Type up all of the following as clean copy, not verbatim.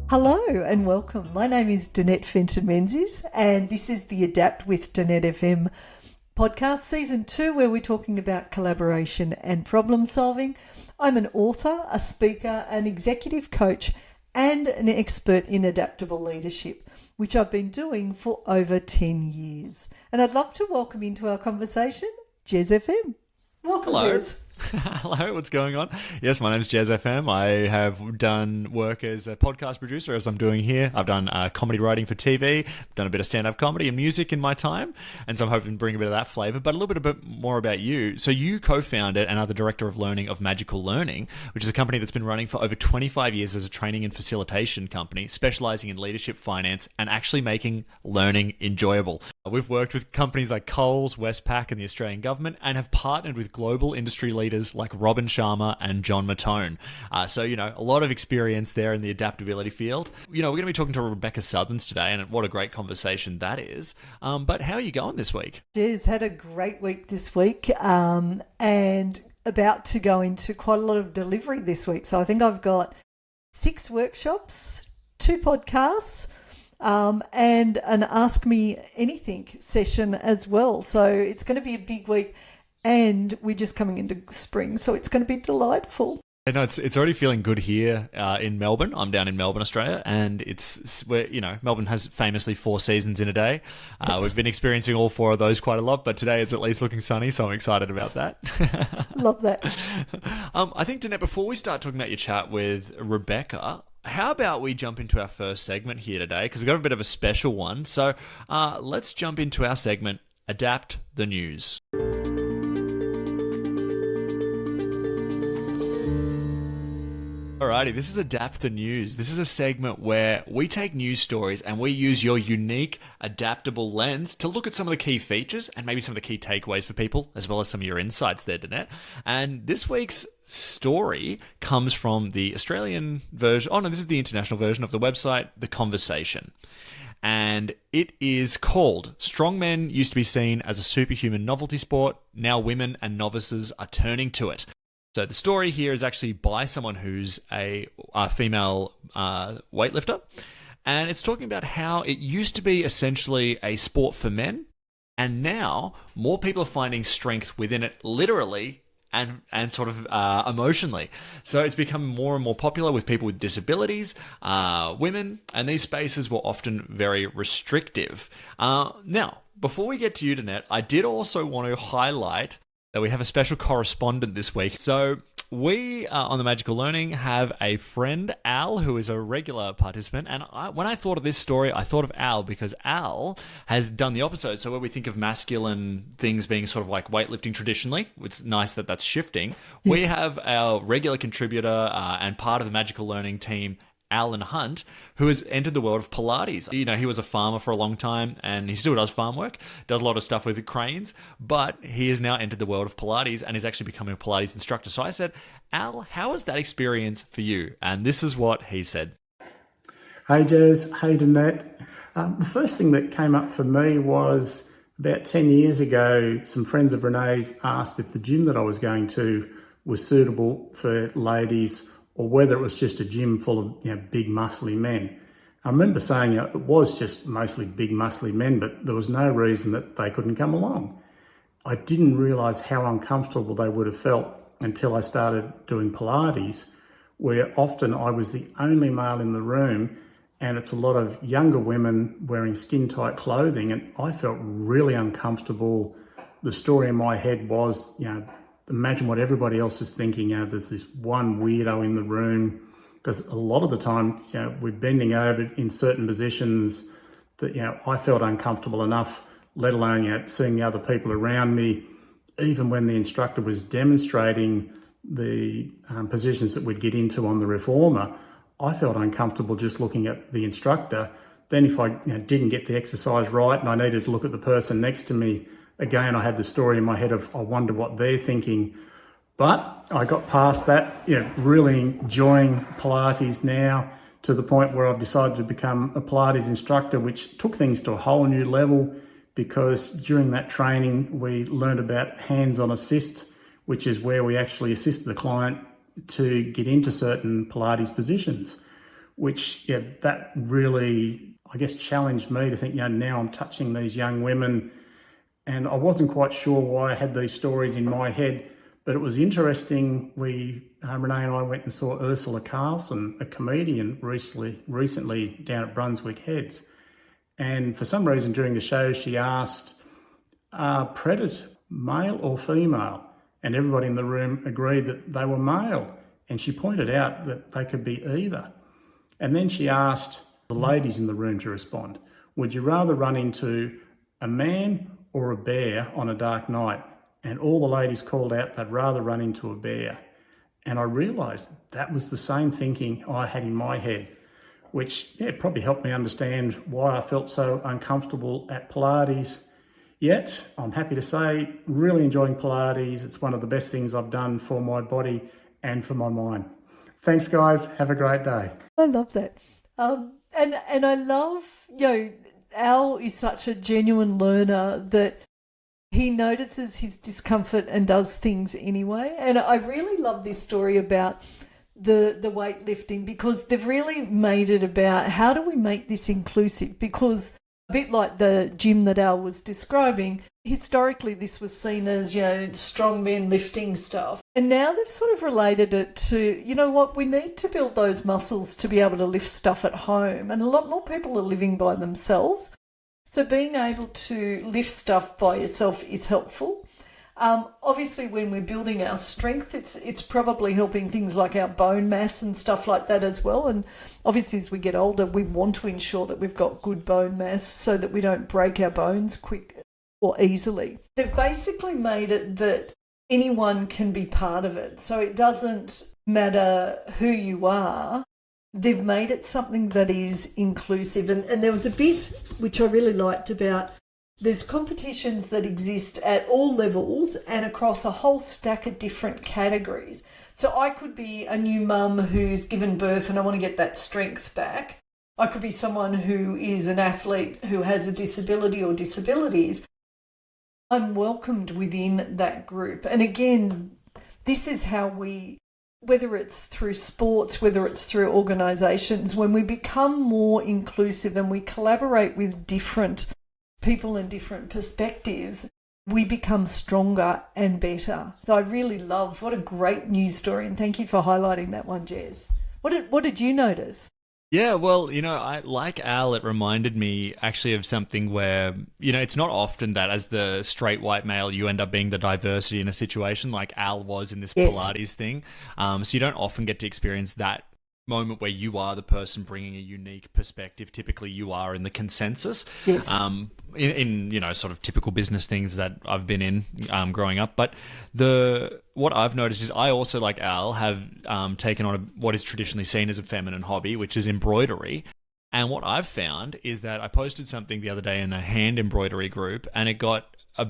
Hello and welcome. My name is Danette Fenton-Menzies and this is the Adapt with Danette FM podcast, season 2, where we're talking about collaboration and problem solving. I'm an author, a speaker, an executive coach and an expert in adaptable leadership, which I've been doing for over 10 years. And I'd love to welcome into our conversation Jez FM. Welcome, Hello. Jez. Hello, what's going on? Yes, my name's Jez FM. I have done work as a podcast producer, as I'm doing here. I've done comedy writing for TV, done a bit of stand-up comedy and music in my time, and so I'm hoping to bring a bit of that flavour, but a little bit more about you. So you co-founded and are the Director of Learning of Magical Learning, which is a company that's been running for over 25 years as a training and facilitation company, specialising in leadership, finance, and actually making learning enjoyable. We've worked with companies like Coles, Westpac, and the Australian government, and have partnered with global industry leaders like Robin Sharma and John Mattone. So, a lot of experience there in the adaptability field. We're going to be talking to Rebecca Sutherns today, and what a great conversation that is. But how are you going this week? Jez, had a great week this week and about to go into quite a lot of delivery this week. So I think I've got 6 workshops, 2 podcasts, and an Ask Me Anything session as well. So it's going to be a big week, and we're just coming into spring, so it's going to be delightful. No, it's already feeling good here in Melbourne. I'm down in Melbourne, Australia, and it's where Melbourne has famously 4 seasons in a day. Yes. We've been experiencing all 4 of those quite a lot, but today it's at least looking sunny, so I'm excited about that. Love that. I think, Danette, before we start talking about your chat with Rebecca, how about we jump into our first segment here today, because we've got a bit of a special one. So let's jump into our segment, Adapt the News. Alrighty, this is Adapt the News. This is a segment where we take news stories and we use your unique, adaptable lens to look at some of the key features and maybe some of the key takeaways for people, as well as some of your insights there, Danette. And this week's story comes from the Australian version. Oh no, this is the international version of the website, The Conversation. And it is called "Strong Men Used to Be Seen as a Superhuman Novelty Sport. Now Women and Novices Are Turning to It." So the story here is actually by someone who's a female weightlifter, and it's talking about how it used to be essentially a sport for men, and now more people are finding strength within it, literally and sort of emotionally. So it's become more and more popular with people with disabilities, women, and these spaces were often very restrictive. Now, before we get to you, Danette, I did also want to highlight that we have a special correspondent this week. So we on the Magical Learning have a friend, Al, who is a regular participant. And when I thought of this story, I thought of Al because Al has done the opposite. So where we think of masculine things being sort of like weightlifting traditionally, it's nice that that's shifting. Yes. We have our regular contributor and part of the Magical Learning team, Alan Hunt, who has entered the world of Pilates. He was a farmer for a long time, and he still does farm work, does a lot of stuff with cranes, but he has now entered the world of Pilates and is actually becoming a Pilates instructor. So I said, Al, how was that experience for you? And this is what he said. Hey Jez, hey Danette. The first thing that came up for me was about 10 years ago, some friends of Renee's asked if the gym that I was going to was suitable for ladies or whether it was just a gym full of big muscly men. I remember saying it was just mostly big muscly men, but there was no reason that they couldn't come along. I didn't realise how uncomfortable they would have felt until I started doing Pilates, where often I was the only male in the room and it's a lot of younger women wearing skin-tight clothing, and I felt really uncomfortable. The story in my head was, imagine what everybody else is thinking. There's this one weirdo in the room, because a lot of the time, we're bending over in certain positions that, I felt uncomfortable enough, let alone, seeing the other people around me. Even when the instructor was demonstrating the positions that we'd get into on the reformer, I felt uncomfortable just looking at the instructor. Then if I didn't get the exercise right and I needed to look at the person next to me, again, I had the story in my head of, I wonder what they're thinking. But I got past that, really enjoying Pilates now to the point where I've decided to become a Pilates instructor, which took things to a whole new level, because during that training, we learned about hands-on assist, which is where we actually assist the client to get into certain Pilates positions. which, that really, I guess, challenged me to think, now I'm touching these young women, and I wasn't quite sure why I had these stories in my head, but it was interesting. Renee and I went and saw Ursula Carlson, a comedian, recently down at Brunswick Heads. And for some reason during the show, she asked, are predators male or female? And everybody in the room agreed that they were male. And she pointed out that they could be either. And then she asked the ladies in the room to respond. Would you rather run into a man or a bear on a dark night? And all the ladies called out they'd rather run into a bear. And I realised that was the same thinking I had in my head, which probably helped me understand why I felt so uncomfortable at Pilates. Yet, I'm happy to say, really enjoying Pilates. It's one of the best things I've done for my body and for my mind. Thanks, guys. Have a great day. I love that. And I love, Al is such a genuine learner that he notices his discomfort and does things anyway. And I really love this story about the weightlifting, because they've really made it about how do we make this inclusive, because a bit like the gym that Al was describing, historically this was seen as, strong men lifting stuff. And now they've sort of related it to, we need to build those muscles to be able to lift stuff at home. And a lot more people are living by themselves. So being able to lift stuff by yourself is helpful. Obviously, when we're building our strength, it's probably helping things like our bone mass and stuff like that as well. And obviously, as we get older, we want to ensure that we've got good bone mass so that we don't break our bones quick or easily. They've basically made it that anyone can be part of it. So it doesn't matter who you are. They've made it something that is inclusive. And there was a bit which I really liked about, there's competitions that exist at all levels and across a whole stack of different categories. So I could be a new mum who's given birth and I want to get that strength back. I could be someone who is an athlete who has a disability or disabilities. I'm welcomed within that group. And again, this is how we, whether it's through sports, whether it's through organisations, when we become more inclusive and we collaborate with different people and different perspectives, we become stronger and better. So I really love, what a great news story, and thank you for highlighting that one, Jez. What did you notice? Yeah, well, I like Al, it reminded me actually of something where, it's not often that as the straight white male, you end up being the diversity in a situation like Al was in this Pilates thing. So you don't often get to experience that moment where you are the person bringing a unique perspective. Typically you are in the consensus. Yes. In sort of typical business things that I've been in growing up. But what I've noticed is I also, like Al, have taken on what is traditionally seen as a feminine hobby, which is embroidery. And what I've found is that I posted something the other day in a hand embroidery group, and it got a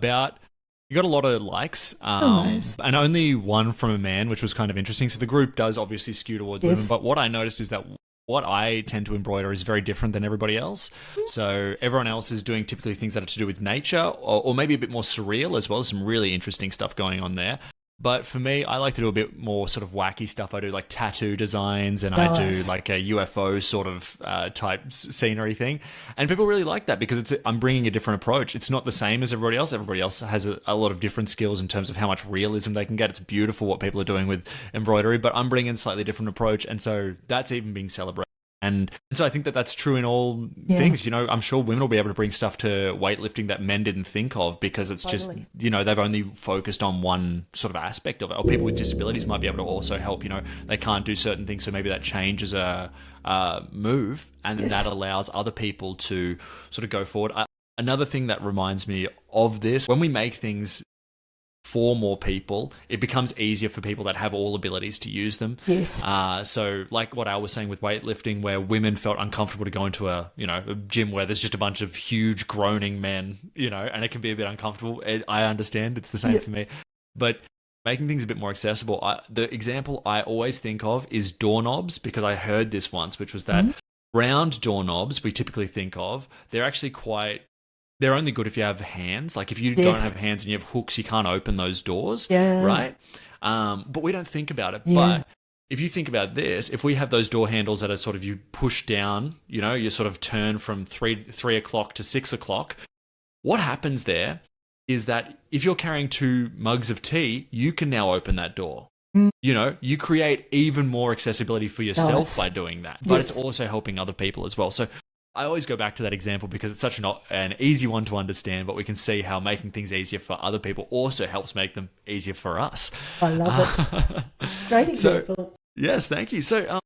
lot of likes, nice. And only one from a man, which was kind of interesting. So the group does obviously skew towards women, but what I noticed is that what I tend to embroider is very different than everybody else. So everyone else is doing typically things that are to do with nature or maybe a bit more surreal as well. Some really interesting stuff going on there. But for me, I like to do a bit more sort of wacky stuff. I do like tattoo designs, and I do like a UFO sort of type scenery thing. And people really like that because I'm bringing a different approach. It's not the same as everybody else. Everybody else has a lot of different skills in terms of how much realism they can get. It's beautiful what people are doing with embroidery, but I'm bringing a slightly different approach. And so that's even being celebrated. And so I think that that's true in all things. I'm sure women will be able to bring stuff to weightlifting that men didn't think of because it's just, they've only focused on one sort of aspect of it. Or people with disabilities might be able to also help, they can't do certain things. So maybe that changes a move, and then that allows other people to sort of go forward. Another thing that reminds me of this, when we make things for more people, it becomes easier for people that have all abilities to use them. Yes. So like what I was saying with weightlifting, where women felt uncomfortable to go into a gym where there's just a bunch of huge groaning men, and it can be a bit uncomfortable. I understand. It's the same for me. But making things a bit more accessible, the example I always think of is doorknobs, because I heard this once, which was that round doorknobs we typically think of, they're only good if you have hands. Like if you don't have hands and you have hooks, you can't open those doors, right? But we don't think about it. But if you think about this, if we have those door handles that are sort of you push down, you sort of turn from 3 o'clock to 6 o'clock, what happens there is that if you're carrying 2 mugs of tea, you can now open that door. You create even more accessibility for yourself by doing that, but it's also helping other people as well. So I always go back to that example because it's such an easy one to understand, but we can see how making things easier for other people also helps make them easier for us. I love it. Great example. Yes, thank you. So,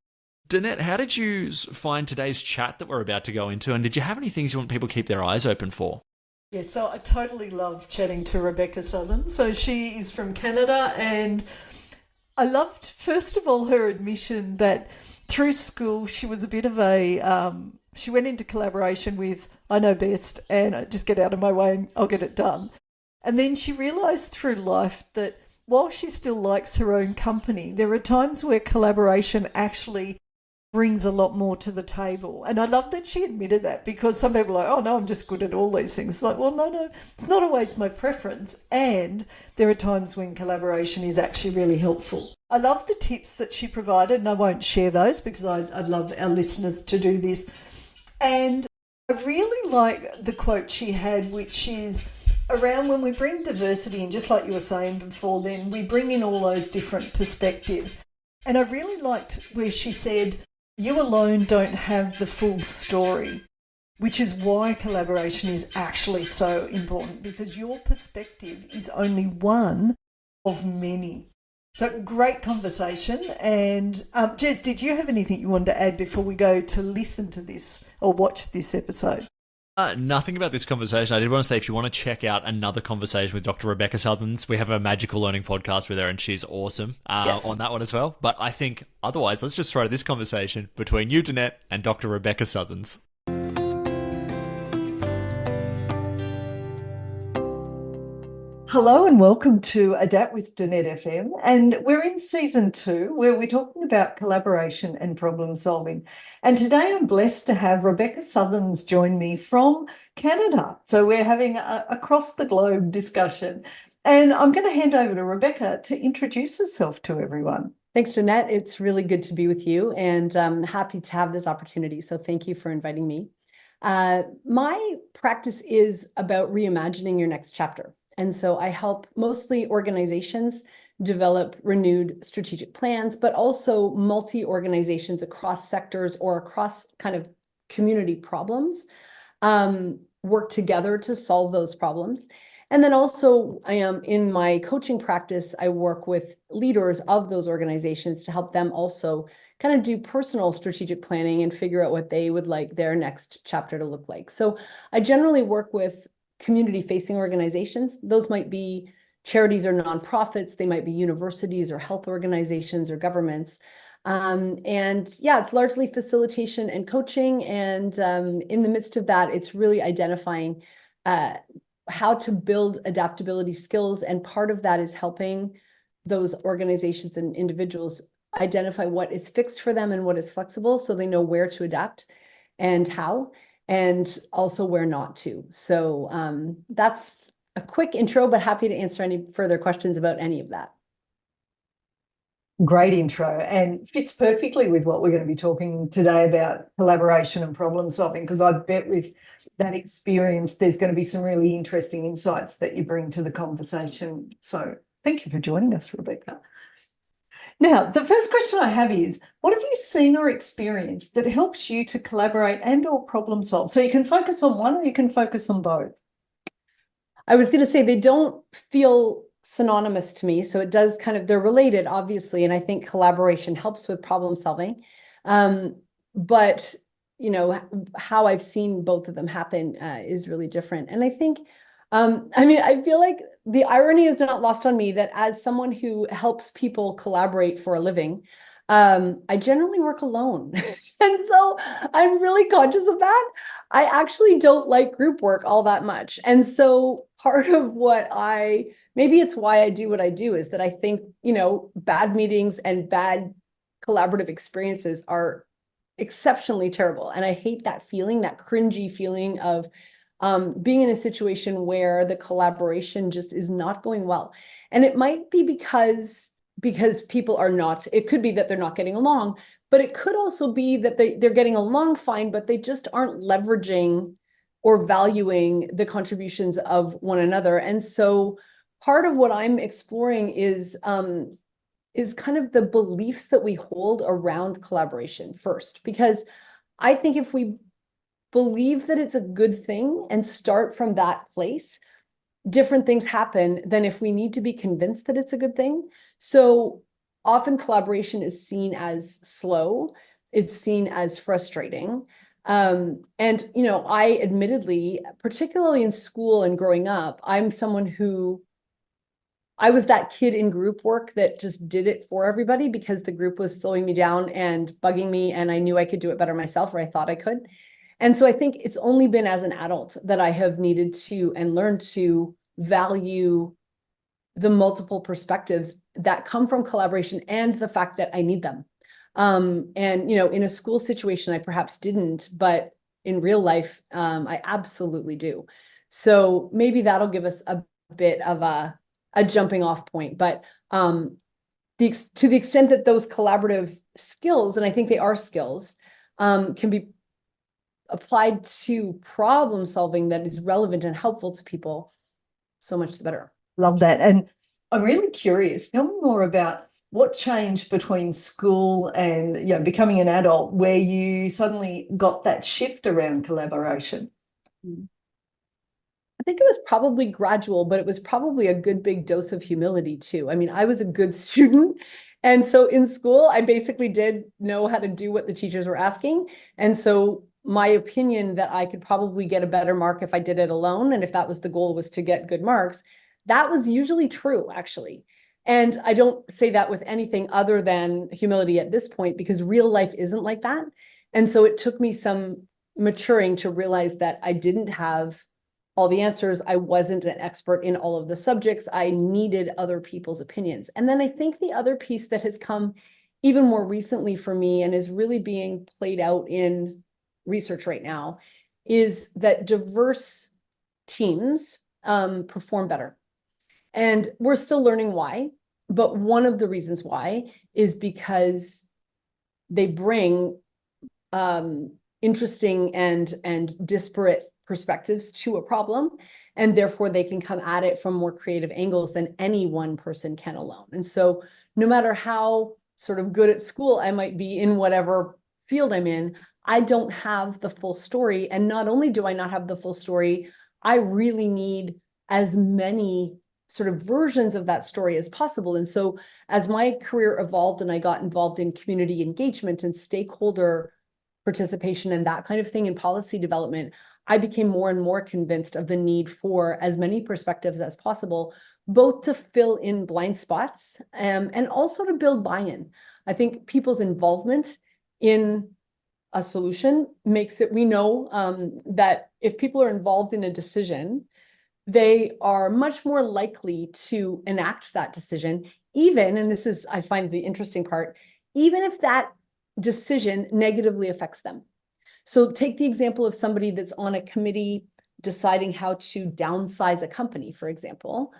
Danette, how did you find today's chat that we're about to go into? And did you have any things you want people to keep their eyes open for? Yeah, so I totally love chatting to Rebecca Sutherns. So she is from Canada, and I loved, first of all, her admission that through school she was a bit of she went into collaboration with, I know best, and I just get out of my way and I'll get it done. And then she realised through life that while she still likes her own company, there are times where collaboration actually brings a lot more to the table. And I love that she admitted that, because some people are like, oh no, I'm just good at all these things. It's like, well, no, it's not always my preference. And there are times when collaboration is actually really helpful. I love the tips that she provided, and I won't share those because I'd love our listeners to do this. And I really like the quote she had, which is around when we bring diversity in, just like you were saying before, then we bring in all those different perspectives. And I really liked where she said, you alone don't have the full story, which is why collaboration is actually so important, because your perspective is only one of many. So great conversation. And Jez, did you have anything you wanted to add before we go to listen to this or watch this episode? Nothing about this conversation. I did want to say, if you want to check out another conversation with Dr. Rebecca Sutherns, we have a magical learning podcast with her, and she's awesome on that one as well. But I think otherwise, let's just throw to this conversation between you, Danette, and Dr. Rebecca Sutherns. Hello and welcome to Adapt with Danette FM, and we're in season 2 where we're talking about collaboration and problem solving. And today I'm blessed to have Rebecca Sutherns join me from Canada. So we're having a across the globe discussion, and I'm going to hand over to Rebecca to introduce herself to everyone. Thanks, Danette. It's really good to be with you, and I'm happy to have this opportunity. So thank you for inviting me. My practice is about reimagining your next chapter. And so I help mostly organizations develop renewed strategic plans, but also multi-organizations across sectors or across kind of community problems, work together to solve those problems. And then also in my coaching practice, I work with leaders of those organizations to help them also kind of do personal strategic planning and figure out what they would like their next chapter to look like. So I generally work with community-facing organizations. Those might be charities or nonprofits. They might be universities or health organizations or governments. And yeah, it's largely facilitation and coaching. And in the midst of that, it's really identifying how to build adaptability skills. And part of that is helping those organizations and individuals identify what is fixed for them and what is flexible, so they know where to adapt and how, and also where not to. So that's a quick intro, but happy to answer any further questions about any of that. Great intro, and fits perfectly with what we're going to be talking today about collaboration and problem solving, because I bet with that experience, there's going to be some really interesting insights that you bring to the conversation. So thank you for joining us, Rebecca. Now, the first question I have is, what have you seen or experienced that helps you to collaborate and or problem solve? So you can focus on one or you can focus on both. I was going to say they don't feel synonymous to me. So it does kind of, they're related, obviously. And I think collaboration helps with problem solving. But, you know, how I've seen both of them happen is really different. And I think, I feel like the irony is not lost on me that as someone who helps people collaborate for a living, I generally work alone. And so I'm really conscious of that. I actually don't like group work all that much. And so part of maybe it's why I do what I do, is that I think, you know, bad meetings and bad collaborative experiences are exceptionally terrible. And I hate that feeling, that cringy feeling of being in a situation where the collaboration just is not going well. And it might be because because people are not, it could be that they're not getting along, but it could also be that they're getting along fine, but they just aren't leveraging or valuing the contributions of one another. And so part of what I'm exploring is kind of the beliefs that we hold around collaboration first, because I think if we believe that it's a good thing and start from that place, different things happen than if we need to be convinced that it's a good thing. So often collaboration is seen as slow, it's seen as frustrating. And, you know, I admittedly, particularly in school and growing up, I'm someone who, I was that kid in group work that just did it for everybody because the group was slowing me down and bugging me, and I knew I could do it better myself, or I thought I could. And so I think it's only been as an adult that I have needed to and learned to value the multiple perspectives that come from collaboration and the fact that I need them. And, you know, in a school situation, I perhaps didn't, but in real life, I absolutely do. So maybe that'll give us a bit of a jumping off point. But to the extent that those collaborative skills, and I think they are skills, can be applied to problem solving that is relevant and helpful to people, so much the better. Love that. And I'm really curious. Tell me more about what changed between school and, you know, becoming an adult, where you suddenly got that shift around collaboration. I think it was probably gradual, but it was probably a good big dose of humility too. I mean, I was a good student. And so in school, I basically did know how to do what the teachers were asking. And so my opinion that I could probably get a better mark if I did it alone, and if that was the goal, was to get good marks, that was usually true, actually. And I don't say that with anything other than humility at this point, because real life isn't like that. And so it took me some maturing to realize that I didn't have all the answers. I wasn't an expert in all of the subjects. I needed other people's opinions. And then I think the other piece that has come even more recently for me and is really being played out in research right now is that diverse teams perform better. And we're still learning why, but one of the reasons why is because they bring interesting and disparate perspectives to a problem, and therefore they can come at it from more creative angles than any one person can alone. And so no matter how sort of good at school I might be in whatever field I'm in, I don't have the full story. And not only do I not have the full story, I really need as many sort of versions of that story as possible. And so as my career evolved and I got involved in community engagement and stakeholder participation and that kind of thing in policy development, I became more and more convinced of the need for as many perspectives as possible, both to fill in blind spots and also to build buy-in. I think people's involvement in a solution makes it, we know that if people are involved in a decision, they are much more likely to enact that decision, even, and this is, I find the interesting part, even if that decision negatively affects them. So take the example of somebody that's on a committee deciding how to downsize a company, for example.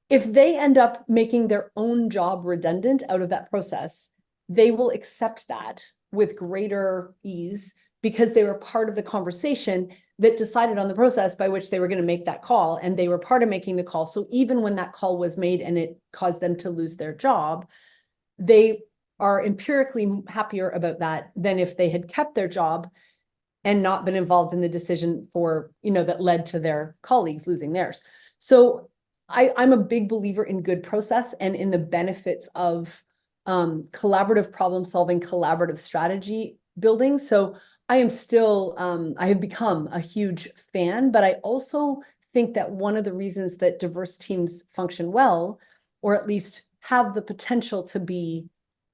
If they end up making their own job redundant out of that process, they will accept that with greater ease because they were part of the conversation that decided on the process by which they were going to make that call, and they were part of making the call. So even when that call was made and it caused them to lose their job, they are empirically happier about that than if they had kept their job and not been involved in the decision for, you know, that led to their colleagues losing theirs. So I'm a big believer in good process and in the benefits of collaborative problem solving, collaborative strategy building. So I am still, I have become a huge fan, but I also think that one of the reasons that diverse teams function well, or at least have the potential to be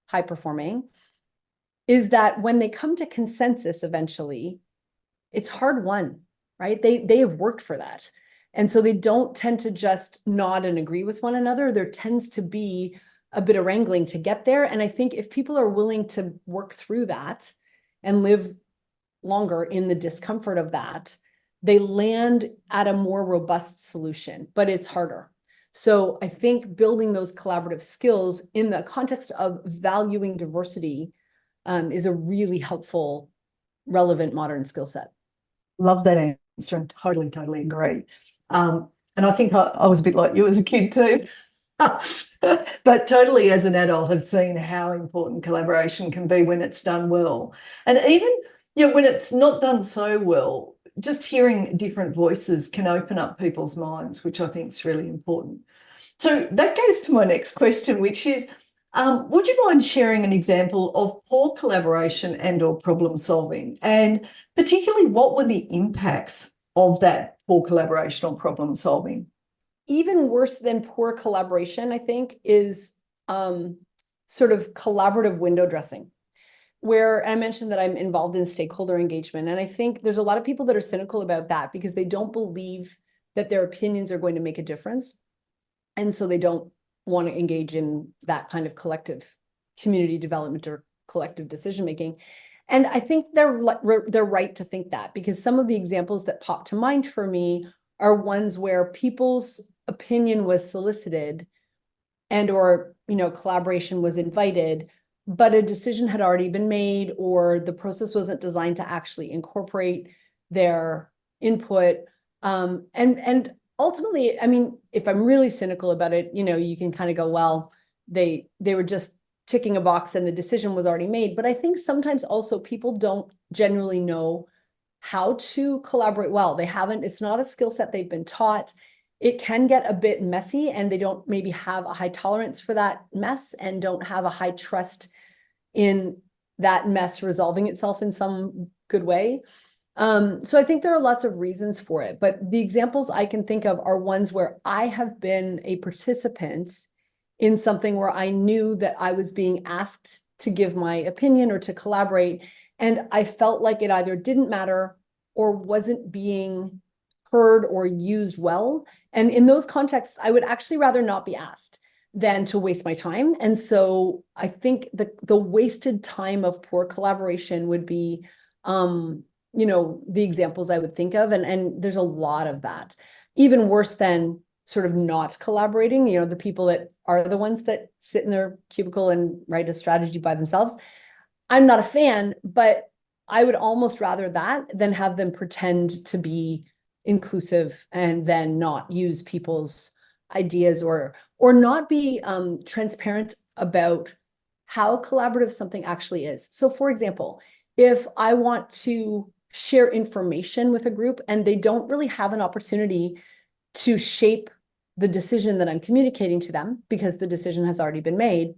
high performing, is that when they come to consensus eventually, it's hard won, right? They have worked for that. And so they don't tend to just nod and agree with one another. There tends to be a bit of wrangling to get there. And I think if people are willing to work through that and live longer in the discomfort of that, they land at a more robust solution, but it's harder. So I think building those collaborative skills in the context of valuing diversity is a really helpful, relevant modern skill set. Love that answer and totally agree. And I think I was a bit like you as a kid too. But totally as an adult have seen how important collaboration can be when it's done well. And even when it's not done so well, just hearing different voices can open up people's minds, which I think is really important. So that goes to my next question, which is, would you mind sharing an example of poor collaboration and or problem solving? And particularly, what were the impacts of that poor collaboration or problem solving? Even worse than poor collaboration, I think, is sort of collaborative window dressing, where I mentioned that I'm involved in stakeholder engagement. And I think there's a lot of people that are cynical about that because they don't believe that their opinions are going to make a difference. And so they don't want to engage in that kind of collective community development or collective decision-making. And I think they're right to think that, because some of the examples that pop to mind for me are ones where people's opinion was solicited and or collaboration was invited, but a decision had already been made, or the process wasn't designed to actually incorporate their input. And ultimately, I mean, if I'm really cynical about it, you can kind of go, well, they were just ticking a box and the decision was already made. But I think sometimes also people don't genuinely know how to collaborate well. It's not a skill set they've been taught. It can get a bit messy, and they don't maybe have a high tolerance for that mess and don't have a high trust in that mess resolving itself in some good way. So I think there are lots of reasons for it, but the examples I can think of are ones where I have been a participant in something where I knew that I was being asked to give my opinion or to collaborate, and I felt like it either didn't matter or wasn't being heard or used well. And in those contexts, I would actually rather not be asked than to waste my time. And so I think the wasted time of poor collaboration would be, the examples I would think of. And there's a lot of that. Even worse than sort of not collaborating, the people that are the ones that sit in their cubicle and write a strategy by themselves. I'm not a fan, but I would almost rather that than have them pretend to be inclusive and then not use people's ideas or not be transparent about how collaborative something actually is. So for example, if I want to share information with a group and they don't really have an opportunity to shape the decision that I'm communicating to them because the decision has already been made,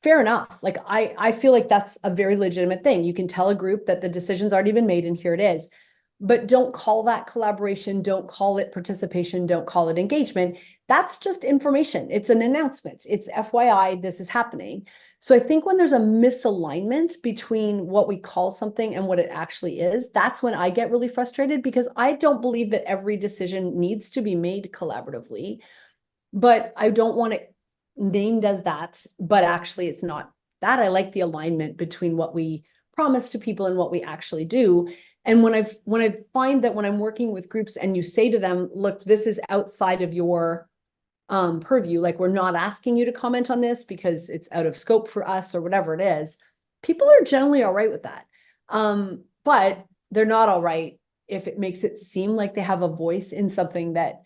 fair enough. Like I feel like that's a very legitimate thing. You can tell a group that the decision's already been made and here it is. But don't call that collaboration, don't call it participation, don't call it engagement. That's just information. It's an announcement. It's FYI, this is happening. So I think when there's a misalignment between what we call something and what it actually is, that's when I get really frustrated, because I don't believe that every decision needs to be made collaboratively, but I don't want it named as that, but actually it's not that. I like the alignment between what we promise to people and what we actually do. And when I find that when I'm working with groups and you say to them, look, this is outside of your purview, like we're not asking you to comment on this because it's out of scope for us or whatever it is, people are generally all right with that. But they're not all right if it makes it seem like they have a voice in something that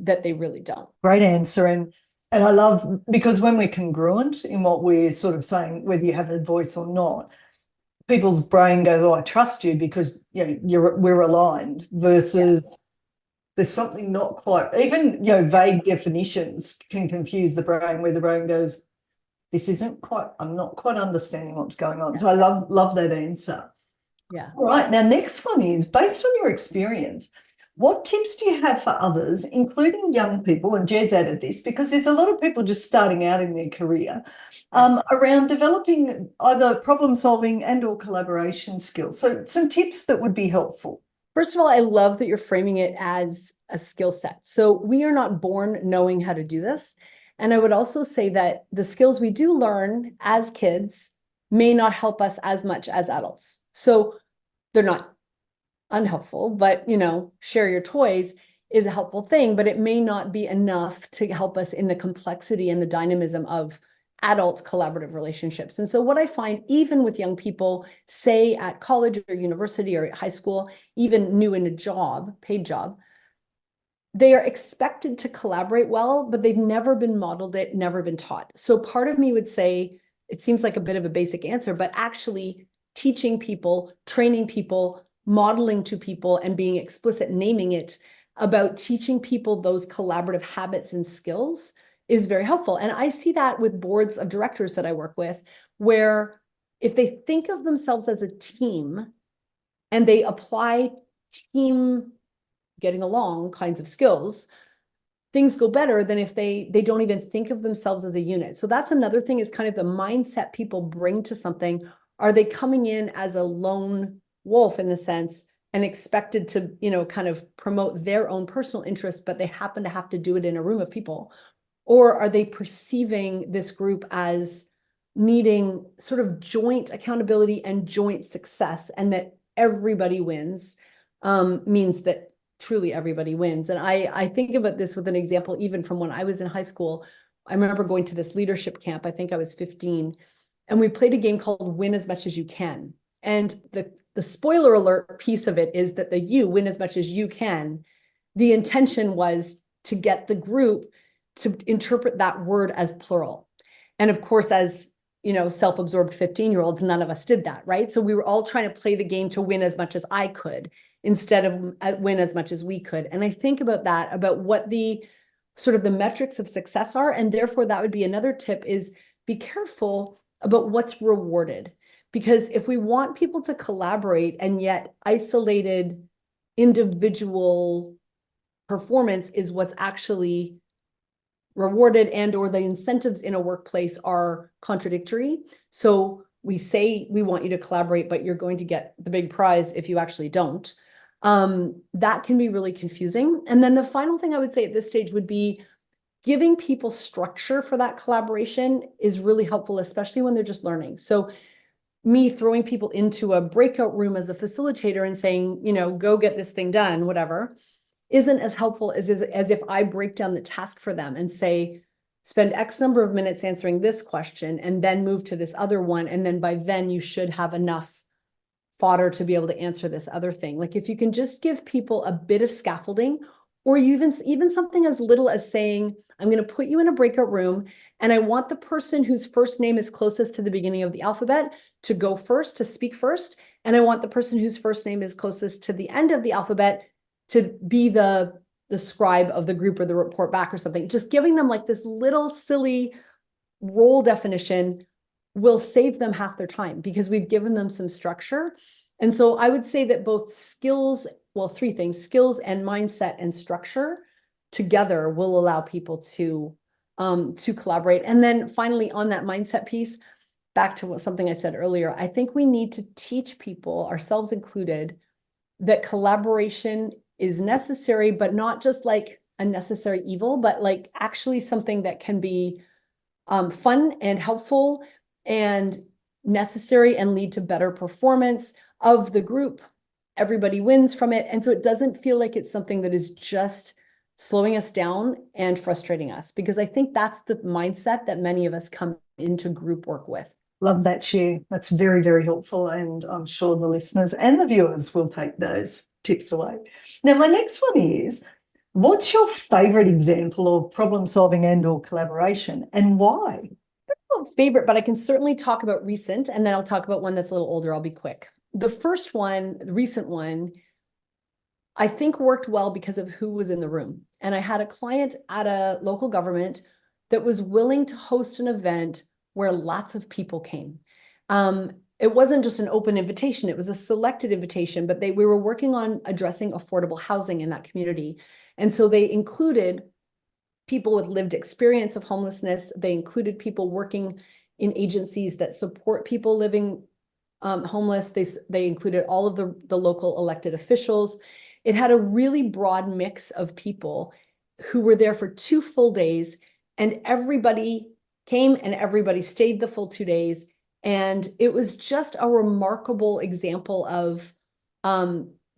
they really don't. Great answer. And I love, because when we're congruent in what we're sort of saying, whether you have a voice or not, people's brain goes, oh, I trust you because we're aligned, versus there's something not quite, even vague definitions can confuse the brain, where the brain goes, this isn't quite, I'm not quite understanding what's going on. So I love that answer. Yeah. All right. Now, next one is, based on your experience, what tips do you have for others, including young people, and Jez added this because there's a lot of people just starting out in their career, around developing either problem solving and or collaboration skills? So some tips that would be helpful. First of all, I love that you're framing it as a skill set. So we are not born knowing how to do this. And I would also say that the skills we do learn as kids may not help us as much as adults. So they're not unhelpful, but share your toys. is a helpful thing, but it may not be enough to help us in the complexity and the dynamism of adult collaborative relationships. And so what I find, even with young people, say at college or university or high school, even new in a job, paid job, they are expected to collaborate well, but they've never been modeled it, never been taught. So part of me would say, it seems like a bit of a basic answer, but actually teaching people, training people, modeling to people, and being explicit, naming it, about teaching people those collaborative habits and skills is very helpful. And I see that with boards of directors that I work with, where if they think of themselves as a team and they apply team getting along kinds of skills, things go better than if they don't even think of themselves as a unit. So that's another thing, is kind of the mindset people bring to something. Are they coming in as a lone wolf in a sense and expected to, kind of promote their own personal interest, but they happen to have to do it in a room of people? Or are they perceiving this group as needing sort of joint accountability and joint success, and that everybody wins means that truly everybody wins? And I think about this with an example, even from when I was in high school. I remember going to this leadership camp. I think I was 15, and we played a game called Win As Much As You Can. And the spoiler alert piece of it is that the you win as much as you can. The intention was to get the group to interpret that word as plural. And of course, as self-absorbed 15-year-olds, none of us did that, right? So we were all trying to play the game to win as much as I could, instead of win as much as we could. And I think about that, about what the sort of the metrics of success are. And therefore, that would be another tip, is be careful about what's rewarded. Because if we want people to collaborate and yet isolated individual performance is what's actually rewarded, and or the incentives in a workplace are contradictory. So we say we want you to collaborate, but you're going to get the big prize if you actually don't. That can be really confusing. And then the final thing I would say at this stage would be giving people structure for that collaboration is really helpful, especially when they're just learning. So me throwing people into a breakout room as a facilitator and saying, go get this thing done, whatever, isn't as helpful as if I break down the task for them and say, spend X number of minutes answering this question and then move to this other one. And then by then you should have enough fodder to be able to answer this other thing. Like if you can just give people a bit of scaffolding, or even something as little as saying, I'm going to put you in a breakout room and I want the person whose first name is closest to the beginning of the alphabet to go first, to speak first. And I want the person whose first name is closest to the end of the alphabet to be the scribe of the group or the report back or something. Just giving them like this little silly role definition will save them half their time, because we've given them some structure. And so I would say that both skills, well, three things: skills and mindset and structure together will allow people to collaborate. And then finally, on that mindset piece, back to something I said earlier, I think we need to teach people, ourselves included, that collaboration is necessary, but not just like a necessary evil, but like actually something that can be fun and helpful and necessary and lead to better performance of the group. Everybody wins from it. And so it doesn't feel like it's something that is just slowing us down and frustrating us, because I think that's the mindset that many of us come into group work with. Love that share. That's very, very helpful. And I'm sure the listeners and the viewers will take those tips away. Now, my next one is, what's your favourite example of problem solving and or collaboration, and why? Favorite, but I can certainly talk about recent, and then I'll talk about one that's a little older. I'll be quick. The first one, the recent one, I think worked well because of who was in the room. And I had a client at a local government that was willing to host an event where lots of people came. It wasn't just an open invitation, it was a selected invitation, but we were working on addressing affordable housing in that community. And so they included people with lived experience of homelessness. They included people working in agencies that support people living homeless. They included all of the local elected officials. It had a really broad mix of people who were there for 2 full days, and everybody came and everybody stayed the full 2 days. And it was just a remarkable example of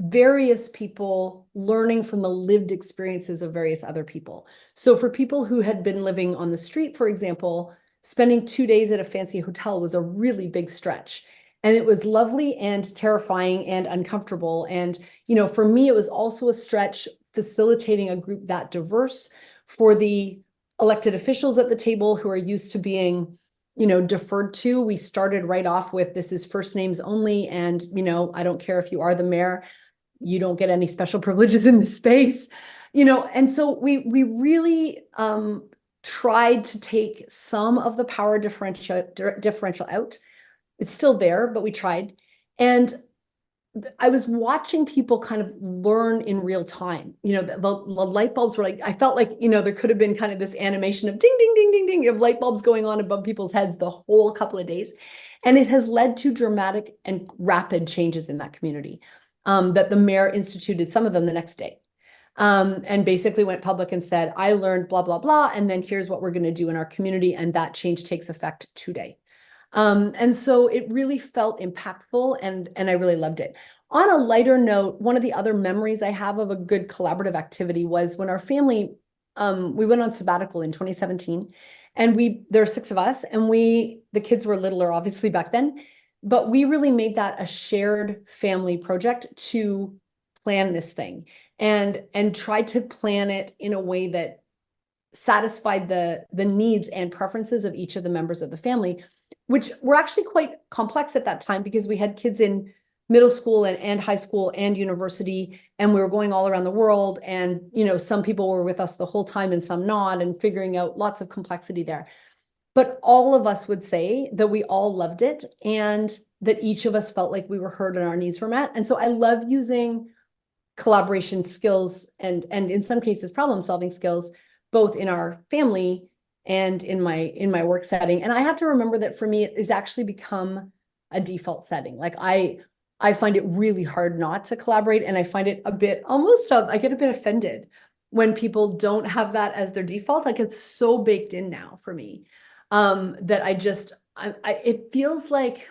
various people learning from the lived experiences of various other people. So for people who had been living on the street, for example, spending 2 days at a fancy hotel was a really big stretch. And it was lovely and terrifying and uncomfortable. And, for me, it was also a stretch facilitating a group that diverse. For the elected officials at the table who are used to being, deferred to, we started right off with, this is first names only. And, I don't care if you are the mayor, you don't get any special privileges in this space, and so we really tried to take some of the power differential out. It's still there, but we tried. And I was watching people kind of learn in real time. The light bulbs were like, I felt like, there could have been kind of this animation of ding, ding, ding, ding, ding, of light bulbs going on above people's heads the whole couple of days. And it has led to dramatic and rapid changes in that community, that the mayor instituted, some of them the next day. And basically went public and said, I learned blah, blah, blah, and then here's what we're going to do in our community. And that change takes effect today. And so it really felt impactful, and I really loved it. On a lighter note, one of the other memories I have of a good collaborative activity was when our family, we went on sabbatical in 2017, and there are 6 of us, and the kids were littler obviously back then, but we really made that a shared family project to plan this thing and try to plan it in a way that satisfied the needs and preferences of each of the members of the family, which were actually quite complex at that time because we had kids in middle school and high school and university, and we were going all around the world. And, some people were with us the whole time and some not, and figuring out lots of complexity there. But all of us would say that we all loved it and that each of us felt like we were heard and our needs were met. And so I love using collaboration skills and in some cases problem solving skills, both in our family and in my work setting. And I have to remember that for me, it has actually become a default setting. Like I find it really hard not to collaborate, and I find it a bit I get a bit offended when people don't have that as their default. Like it's so baked in now for me, that it feels like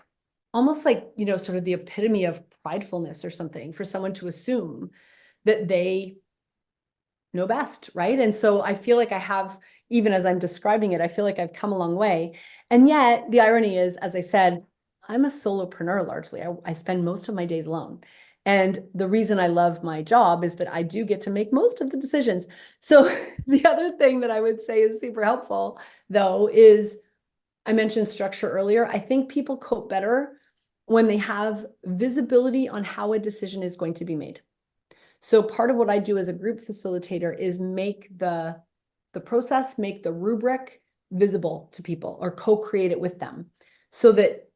almost like, sort of the epitome of pridefulness or something for someone to assume that they know best, right? And so I feel like I have, even as I'm describing it, I feel like I've come a long way. And yet the irony is, as I said, I'm a solopreneur largely. I spend most of my days alone. And the reason I love my job is that I do get to make most of the decisions. So the other thing that I would say is super helpful, though, is I mentioned structure earlier. I think people cope better when they have visibility on how a decision is going to be made. So part of what I do as a group facilitator is make the process, make the rubric visible to people, or co-create it with them, so that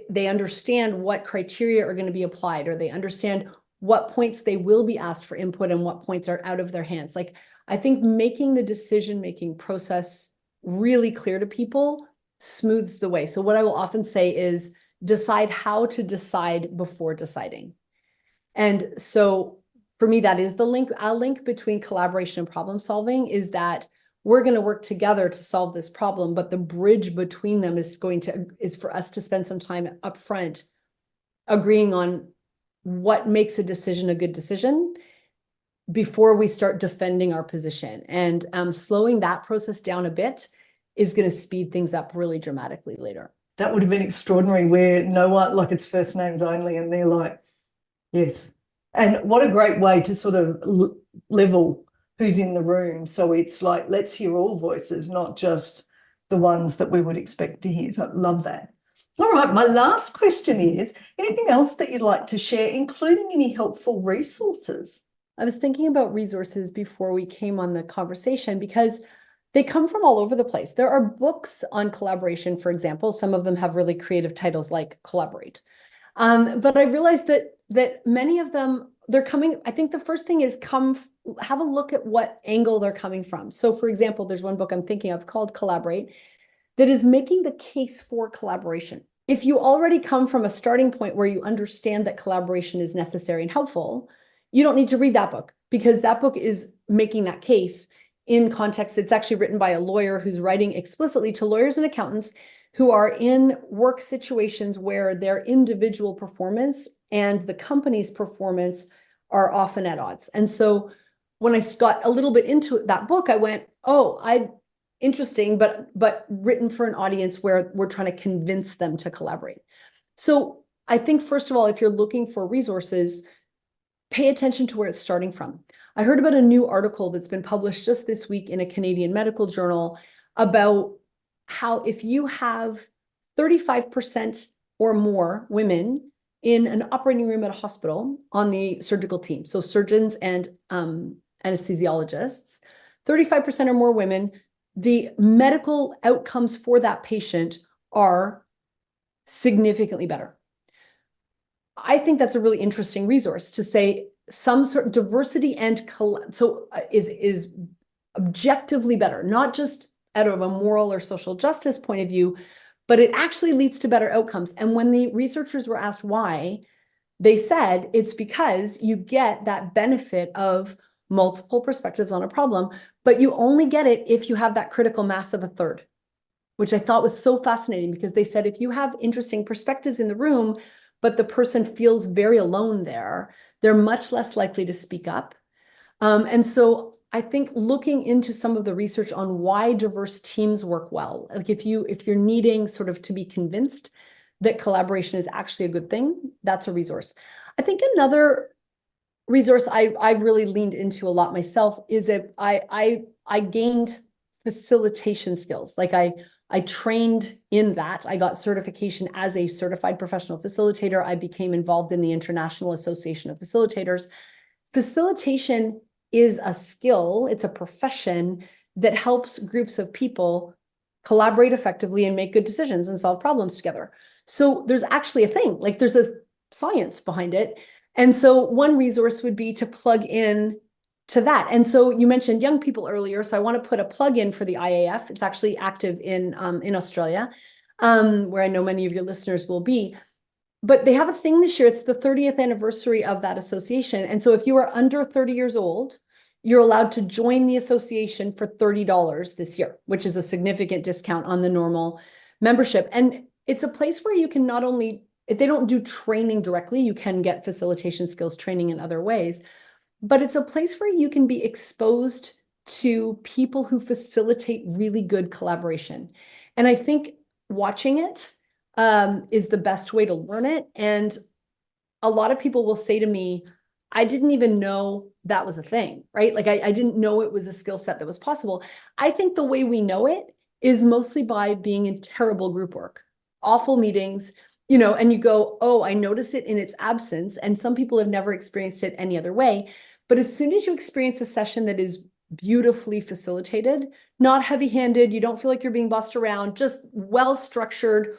they understand what criteria are going to be applied, or they understand what points they will be asked for input and what points are out of their hands. Like, I think making the decision-making process really clear to people smooths the way. So what I will often say is decide how to decide before deciding. And so for me, that is the link. A link between collaboration and problem solving is that we're going to work together to solve this problem, but the bridge between them is for us to spend some time up front agreeing on what makes a decision a good decision before we start defending our position. And slowing that process down a bit is going to speed things up really dramatically later. That would have been extraordinary, where no one, like, it's first names only, and they're like, yes. And what a great way to sort of level who's in the room. So it's like, let's hear all voices, not just the ones that we would expect to hear. So I love that. All right, my last question is, anything else that you'd like to share, including any helpful resources? I was thinking about resources before we came on the conversation because they come from all over the place. There are books on collaboration, for example. Some of them have really creative titles like Collaborate. But I realized that many of them, they're coming, I think the first thing is have a look at what angle they're coming from. So for example, there's one book I'm thinking of called Collaborate that is making the case for collaboration. If you already come from a starting point where you understand that collaboration is necessary and helpful, you don't need to read that book, because that book is making that case in context. It's actually written by a lawyer who's writing explicitly to lawyers and accountants who are in work situations where their individual performance and the company's performance are often at odds. And so when I got a little bit into that book, I went, oh, interesting, but written for an audience where we're trying to convince them to collaborate. So I think, first of all, if you're looking for resources, pay attention to where it's starting from. I heard about a new article that's been published just this week in a Canadian medical journal about how if you have 35% or more women in an operating room at a hospital on the surgical team, so surgeons and anesthesiologists, 35% or more women, the medical outcomes for that patient are significantly better. I think that's a really interesting resource to say some sort of diversity and is objectively better, not just out of a moral or social justice point of view, but it actually leads to better outcomes. And when the researchers were asked why, they said it's because you get that benefit of multiple perspectives on a problem, but you only get it if you have that critical mass of a third, which I thought was so fascinating, because they said if you have interesting perspectives in the room, but the person feels very alone there, they're much less likely to speak up. And so I think looking into some of the research on why diverse teams work well, like if you're needing sort of to be convinced that collaboration is actually a good thing, that's a resource. I think another resource I've really leaned into a lot myself is that I gained facilitation skills. Like I trained in that. I got certification as a certified professional facilitator. I became involved in the International Association of Facilitators. Facilitation is a skill, it's a profession that helps groups of people collaborate effectively and make good decisions and solve problems together. So there's actually a thing, like there's a science behind it. And so one resource would be to plug in to that. And so you mentioned young people earlier, so I want to put a plug in for the IAF. It's actually active in Australia, where I know many of your listeners will be. But they have a thing this year. It's the 30th anniversary of that association. And so if you are under 30 years old, you're allowed to join the association for $30 this year, which is a significant discount on the normal membership. And it's a place where you can not only, if they don't do training directly, you can get facilitation skills training in other ways, but it's a place where you can be exposed to people who facilitate really good collaboration. And I think watching it is the best way to learn it. And a lot of people will say to me, I didn't even know that was a thing, right? Like I didn't know it was a skill set that was possible. I think the way we know it is mostly by being in terrible group work, awful meetings, and you go, oh, I notice it in its absence. And some people have never experienced it any other way. But as soon as you experience a session that is beautifully facilitated, not heavy-handed, you don't feel like you're being bossed around, just well-structured,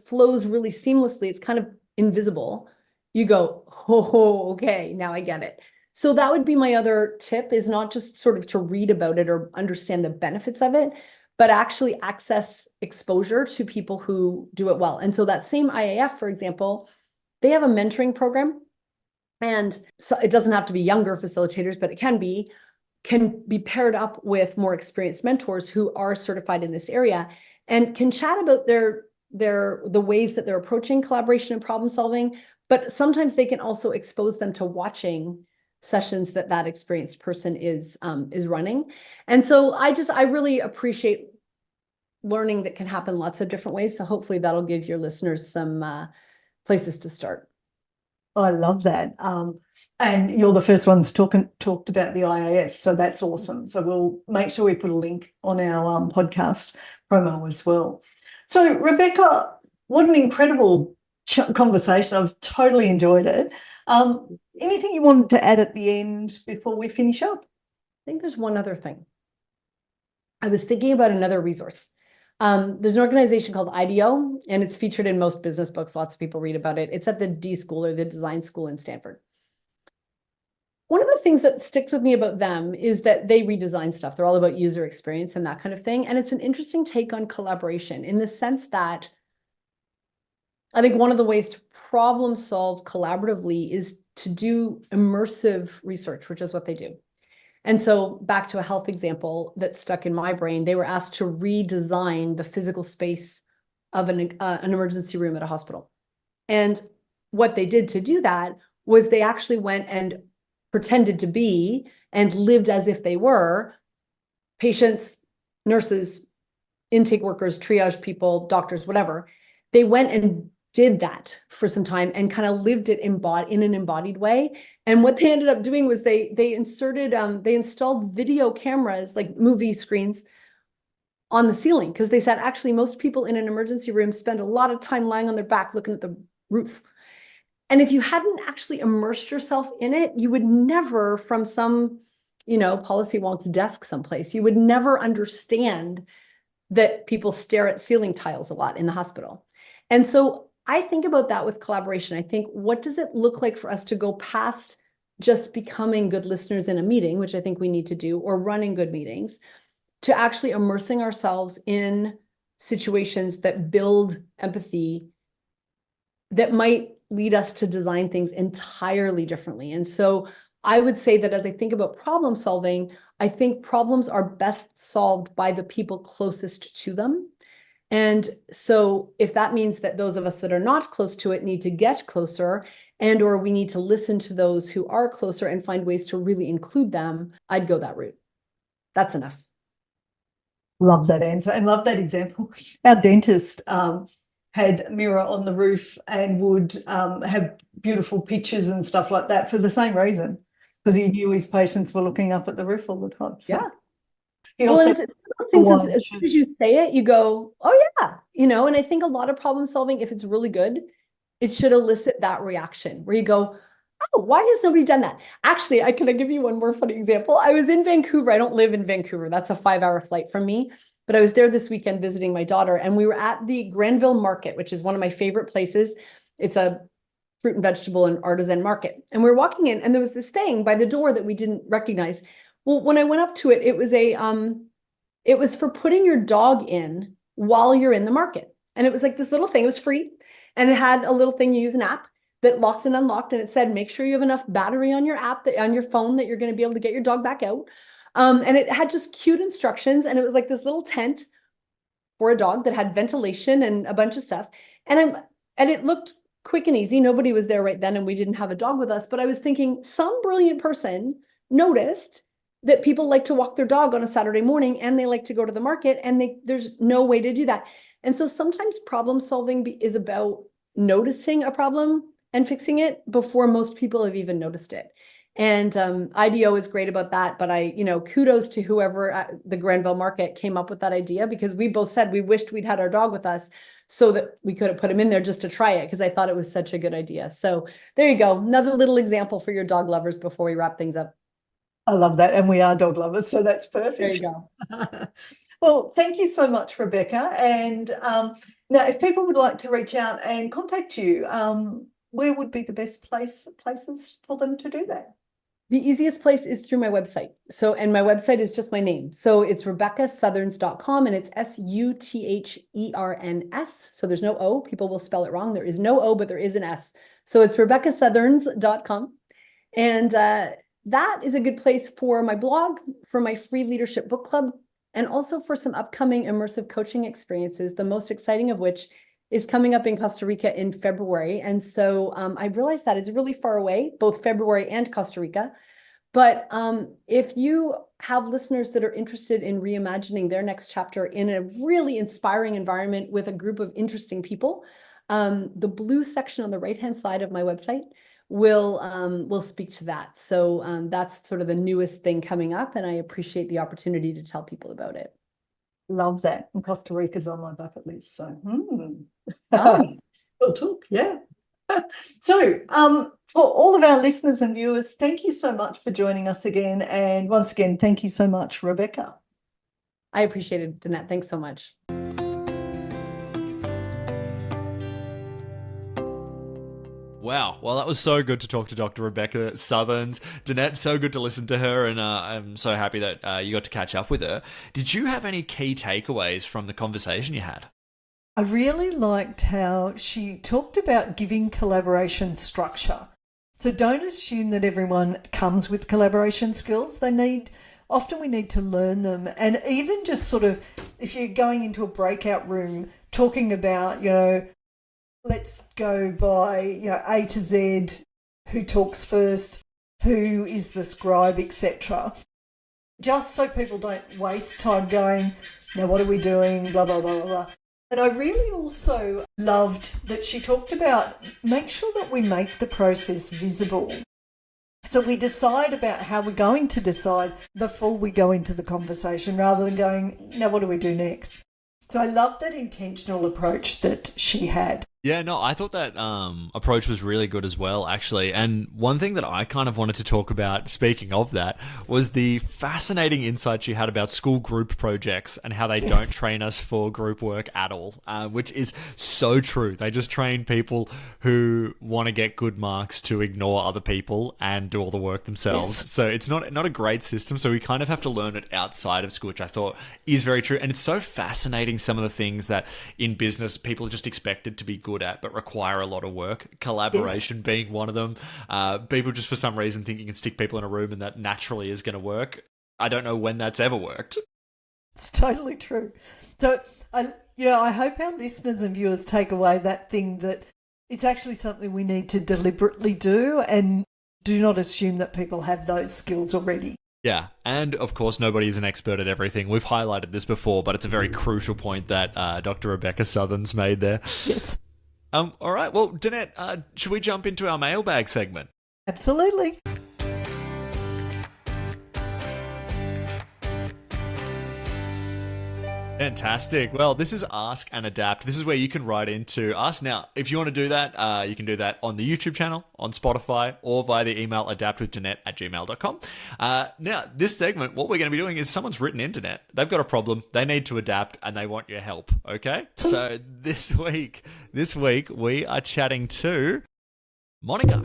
flows really seamlessly, it's kind of invisible. You go, oh, okay, now I get it. So that would be my other tip, is not just sort of to read about it or understand the benefits of it, but actually access exposure to people who do it well. And so that same IAF, for example, they have a mentoring program. And so it doesn't have to be younger facilitators, but it can be paired up with more experienced mentors who are certified in this area and can chat about the ways that they're approaching collaboration and problem solving. But sometimes they can also expose them to watching sessions that experienced person is running. And so I really appreciate learning that can happen lots of different ways. So hopefully that'll give your listeners some places to start. I love that. And you're the first ones talked about the IAF, so that's awesome. So we'll make sure we put a link on our podcast promo as well. So Rebecca, what an incredible conversation. I've totally enjoyed it. Anything you wanted to add at the end before we finish up? I think there's one other thing. I was thinking about another resource. There's an organization called IDEO, and it's featured in most business books. Lots of people read about it. It's at the D School, or the Design School in Stanford. One of the things that sticks with me about them is that they redesign stuff. They're all about user experience and that kind of thing. And it's an interesting take on collaboration in the sense that I think one of the ways to problem solve collaboratively is to do immersive research, which is what they do. And so back to a health example that stuck in my brain, they were asked to redesign the physical space of an emergency room at a hospital. And what they did to do that was they actually went and pretended to be and lived as if they were patients, nurses, intake workers, triage people, doctors, whatever. They went and did that for some time and kind of lived it in an embodied way. And what they ended up doing was they installed video cameras, like movie screens, on the ceiling, because they said actually most people in an emergency room spend a lot of time lying on their back looking at the roof. And if you hadn't actually immersed yourself in it, you would never, from some, policy wonks desk someplace, you would never understand that people stare at ceiling tiles a lot in the hospital. And so I think about that with collaboration. I think, what does it look like for us to go past just becoming good listeners in a meeting, which I think we need to do, or running good meetings, to actually immersing ourselves in situations that build empathy, that might lead us to design things entirely differently. And so I would say that as I think about problem solving, I think problems are best solved by the people closest to them. And so if that means that those of us that are not close to it need to get closer, and or we need to listen to those who are closer and find ways to really include them, I'd go that route. That's enough. Love that answer and love that example. Our dentist had a mirror on the roof and would have beautiful pictures and stuff like that for the same reason, because he knew his patients were looking up at the roof all the time. So. Yeah. He Well, also and as soon as you say it, you go, oh yeah, and I think a lot of problem solving, if it's really good, it should elicit that reaction where you go, oh, why has nobody done that? Actually, I give you one more funny example. I was in Vancouver. I don't live in Vancouver. That's a 5-hour flight from me. But I was there this weekend visiting my daughter, and we were at the Granville Market, which is one of my favorite places. It's a fruit and vegetable and artisan market. And we were walking in, and there was this thing by the door that we didn't recognize. Well, when I went up to it, it was for putting your dog in while you're in the market. And it was like this little thing. It was free. And it had a little thing, you use an app that locked and unlocked. And it said, make sure you have enough battery on your app, on your phone, that you're going to be able to get your dog back out. And it had just cute instructions. And it was like this little tent for a dog that had ventilation and a bunch of stuff. And it looked quick and easy. Nobody was there right then, and we didn't have a dog with us. But I was thinking, some brilliant person noticed that people like to walk their dog on a Saturday morning, and they like to go to the market, and there's no way to do that. And so sometimes problem solving is about noticing a problem and fixing it before most people have even noticed it. And IDEO is great about that. But kudos to whoever at the Granville Market came up with that idea, because we both said we wished we'd had our dog with us so that we could have put him in there just to try it, because I thought it was such a good idea. So there you go. Another little example for your dog lovers before we wrap things up. I love that. And we are dog lovers, so that's perfect. There you go. Well, thank you so much, Rebecca. And now, if people would like to reach out and contact you, where would be the best places for them to do that? The easiest place is through my website. And my website is just my name. So it's RebeccaSutherns.com, and it's SUTHERNS. So there's no O. People will spell it wrong. There is no O, but there is an S. So it's RebeccaSutherns.com. And that is a good place for my blog, for my free leadership book club, and also for some upcoming immersive coaching experiences, the most exciting of which is coming up in Costa Rica in February. And so I realize that is really far away, both February and Costa Rica. But if you have listeners that are interested in reimagining their next chapter in a really inspiring environment with a group of interesting people, the blue section on the right-hand side of my website will speak to that. So that's sort of the newest thing coming up, and I appreciate the opportunity to tell people about it. Love that. And Costa Rica's on my bucket list. So we'll talk. Yeah. So for all of our listeners and viewers, thank you so much for joining us again. And once again, thank you so much, Rebecca. I appreciate it, Danette. Thanks so much. Wow. Well, that was so good to talk to Dr. Rebecca Sutherns. Danette, so good to listen to her, and I'm so happy that you got to catch up with her. Did you have any key takeaways from the conversation you had? I really liked how she talked about giving collaboration structure. So don't assume that everyone comes with collaboration skills. Often we need to learn them. And even just sort of, if you're going into a breakout room, talking about, let's go by, A to Z, who talks first, who is the scribe, etc. Just so people don't waste time going, now what are we doing, blah, blah, blah, blah, blah. And I really also loved that she talked about make sure that we make the process visible. So we decide about how we're going to decide before we go into the conversation rather than going, now what do we do next? So I love that intentional approach that she had. Yeah, no, I thought that approach was really good as well, actually. And one thing that I kind of wanted to talk about, speaking of that, was the fascinating insights you had about school group projects and how they don't train us for group work at all, which is so true. They just train people who want to get good marks to ignore other people and do all the work themselves. Yes. So it's not a great system. So we kind of have to learn it outside of school, which I thought is very true. And it's so fascinating, some of the things that in business people are just expected to be good at but require a lot of work, collaboration being one of them. People just for some reason think you can stick people in a room and that naturally is going to work. I don't know when that's ever worked. It's totally true. So I hope our listeners and viewers take away that thing that it's actually something we need to deliberately do and do not assume that people have those skills already. Yeah, and of course, nobody is an expert at everything. We've highlighted this before, but it's a very crucial point that Dr. Rebecca Sutherns made there. Yes. All right, well, Danette, should we jump into our mailbag segment? Absolutely. Fantastic. Well, this is Ask and Adapt. This is where you can write into us. Now, if you want to do that, you can do that on the YouTube channel, on Spotify, or via the email adaptwithdanette@gmail.com. Now, this segment, what we're going to be doing is someone's written internet. They've got a problem. They need to adapt, and they want your help, okay? So this week, we are chatting to Monica.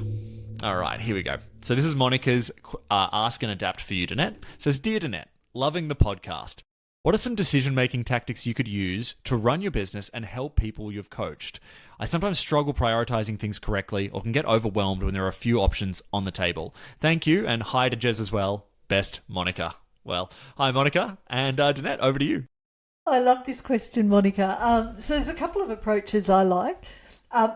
All right, here we go. So this is Monica's Ask and Adapt for you, Danette. It says, Dear Danette, loving the podcast. What are some decision-making tactics you could use to run your business and help people you've coached? I sometimes struggle prioritizing things correctly or can get overwhelmed when there are a few options on the table. Thank you, and hi to Jez as well. Best, Monica. Well, hi, Monica, and Danette, over to you. I love this question, Monica. So there's a couple of approaches I like.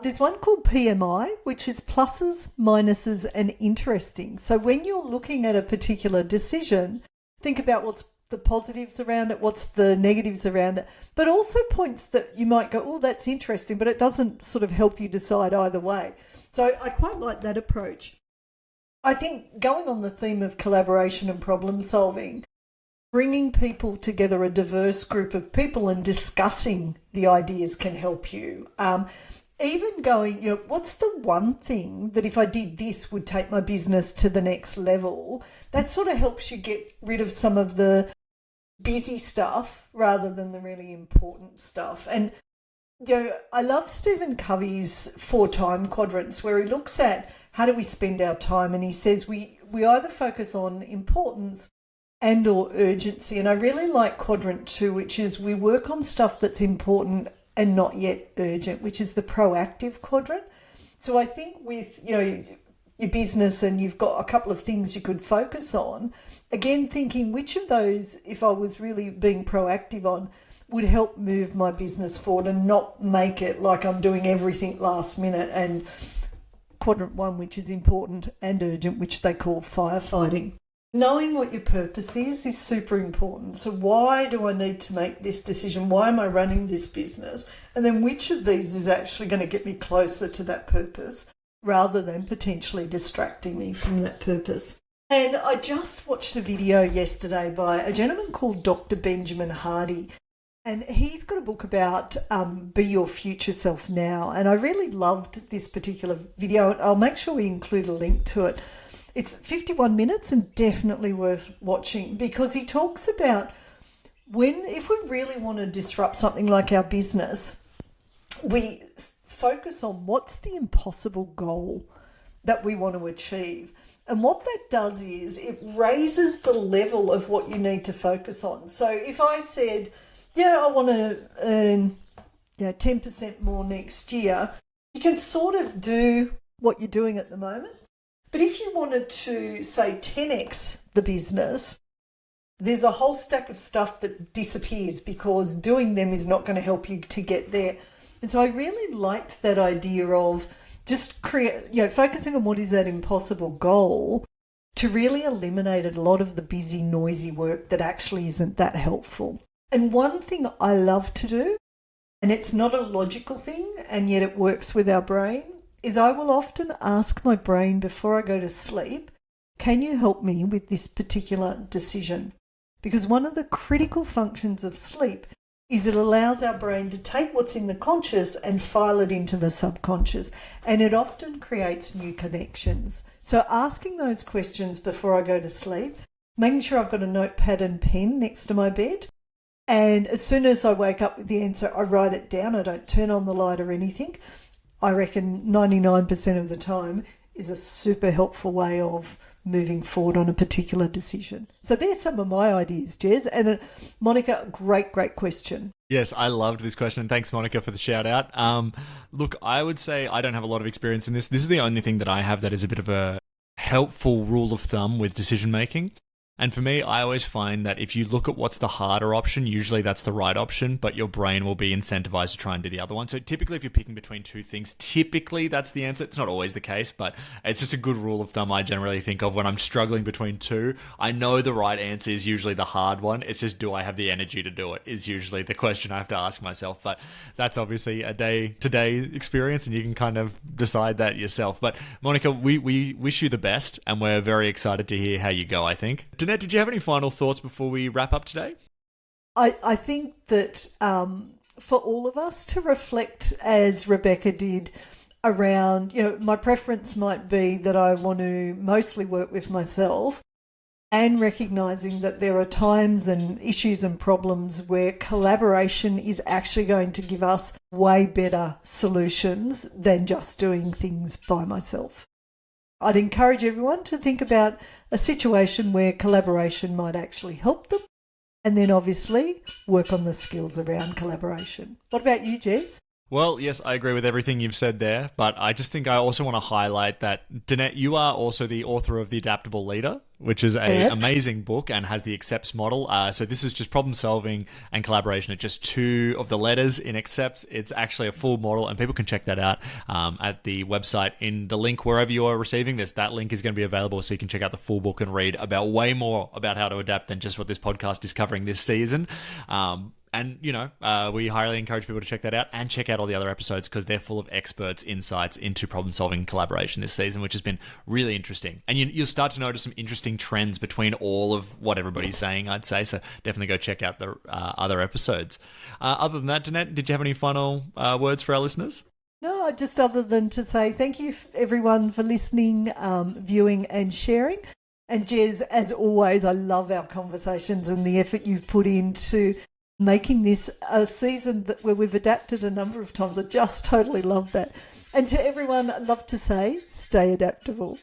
There's one called PMI, which is pluses, minuses, and interesting. So when you're looking at a particular decision, think about what's the positives around it, what's the negatives around it, but also points that you might go, oh, that's interesting, but it doesn't sort of help you decide either way. So I quite like that approach. I think going on the theme of collaboration and problem solving, bringing people together, a diverse group of people, and discussing the ideas can help you. Even going, what's the one thing that if I did this would take my business to the next level? That sort of helps you get rid of some of the busy stuff rather than the really important stuff. And, I love Stephen Covey's 4 time quadrants where he looks at how do we spend our time, and he says we either focus on importance and or urgency. And I really like quadrant 2, which is we work on stuff that's important and not yet urgent, which is the proactive quadrant. So I think with, your business and you've got a couple of things you could focus on, again, thinking which of those, if I was really being proactive on, would help move my business forward and not make it like I'm doing everything last minute. And quadrant 1, which is important and urgent, which they call firefighting. Knowing what your purpose is super important. So why do I need to make this decision? Why am I running this business? And then which of these is actually going to get me closer to that purpose rather than potentially distracting me from that purpose? And I just watched a video yesterday by a gentleman called Dr. Benjamin Hardy. And he's got a book about Be Your Future Self Now. And I really loved this particular video. I'll make sure we include a link to it. It's 51 minutes and definitely worth watching because he talks about if we really want to disrupt something like our business, we focus on what's the impossible goal that we want to achieve. And what that does is it raises the level of what you need to focus on. So if I said, I want to earn 10% more next year, you can sort of do what you're doing at the moment. But if you wanted to, say, 10x the business, there's a whole stack of stuff that disappears because doing them is not going to help you to get there. And so I really liked that idea of just focusing on what is that impossible goal to really eliminate a lot of the busy, noisy work that actually isn't that helpful. And one thing I love to do, and it's not a logical thing, and yet it works with our brain, is I will often ask my brain before I go to sleep, can you help me with this particular decision? Because one of the critical functions of sleep is it allows our brain to take what's in the conscious and file it into the subconscious. And it often creates new connections. So asking those questions before I go to sleep, making sure I've got a notepad and pen next to my bed. And as soon as I wake up with the answer, I write it down. I don't turn on the light or anything. I reckon 99% of the time is a super helpful way of moving forward on a particular decision. So there's some of my ideas, Jez. And Monica, great question. Yes, I loved this question, and thanks, Monica, for the shout out. Look, I would say I don't have a lot of experience in this. This is the only thing that I have that is a bit of a helpful rule of thumb with decision making. And for me, I always find that if you look at what's the harder option, usually that's the right option, but your brain will be incentivized to try and do the other one. So typically, if you're picking between two things, typically that's the answer. It's not always the case, but it's just a good rule of thumb I generally think of when I'm struggling between two. I know the right answer is usually the hard one. It's just, do I have the energy to do it, is usually the question I have to ask myself. But that's obviously a day-to-day experience, and you can kind of decide that yourself. But Monica, we wish you the best, and we're very excited to hear how you go, I think. Danette, did you have any final thoughts before we wrap up today? I think that for all of us to reflect, as Rebecca did, around, my preference might be that I want to mostly work with myself, and recognising that there are times and issues and problems where collaboration is actually going to give us way better solutions than just doing things by myself. I'd encourage everyone to think about a situation where collaboration might actually help them, and then obviously work on the skills around collaboration. What about you, Jez? Well, yes, I agree with everything you've said there, but I just think I also want to highlight that, Danette, you are also the author of The Adaptable Leader, which is an amazing book and has the accepts model. So this is just problem solving and collaboration at just two of the letters in accepts. It's actually a full model, and people can check that out at the website in the link wherever you are receiving this. That link is going to be available, so you can check out the full book and read about way more about how to adapt than just what this podcast is covering this season. And, we highly encourage people to check that out and check out all the other episodes, because they're full of experts' insights into problem-solving and collaboration this season, which has been really interesting. And you'll start to notice some interesting trends between all of what everybody's saying, I'd say. So definitely go check out the other episodes. Other than that, Danette, did you have any final words for our listeners? No, just other than to say thank you, everyone, for listening, viewing and sharing. And Jez, as always, I love our conversations and the effort you've put into making this a season where we've adapted a number of times. I just totally love that. And to everyone, I'd love to say, stay adaptable.